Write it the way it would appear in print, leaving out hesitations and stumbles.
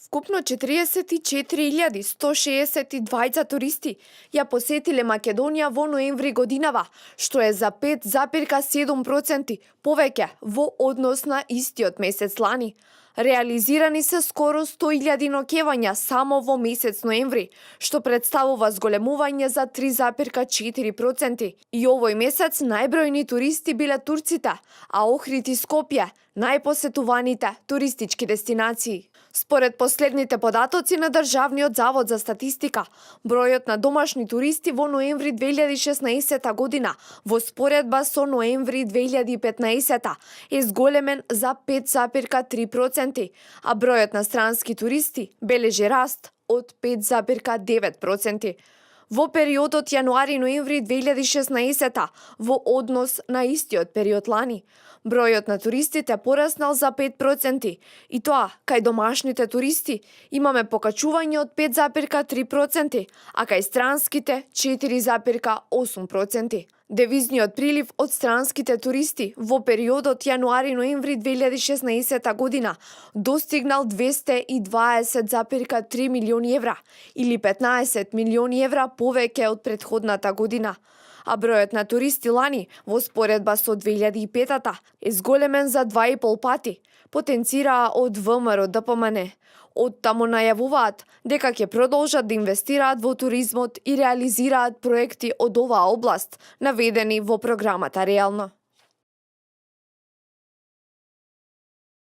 Вкупно 44.162 туристи ја посетиле Македонија во ноември годинава, што е за 5,7% повеќе во однос на истиот месец лани. Реализирани се скоро 100.000 ноќевања само во месец ноември, што представува зголемување за 3,4%. И овој месец најбројни туристи биле турците, а Охрид и Скопје најпосетуваните туристички дестинации. Според последните податоци на Државниот завод за статистика, бројот на домашни туристи во ноември 2016 година во споредба со ноември 2015 е зголемен за 5,3%, а бројот на странски туристи бележи раст од 5,9%. Во периодот јануари-ноември 2016 во однос на истиот период лани, бројот на туристите пораснал за 5%, и тоа кај домашните туристи имаме покачување од 5,3%, а кај странските 4,8%. Девизниот прилив од странските туристи во периодот јануари-ноември 2016 година достигнал 220,3 милиони евра или 15 милиони евра повеќе од претходната година. А бројот на туристи лани во споредба со 2005 е зголемен за 2,5 пати, потенцираа од ВМРО ДПМН. Од таму најавуваат дека ќе продолжат да инвестираат во туризмот и реализираат проекти од оваа област, наведени во програмата реално.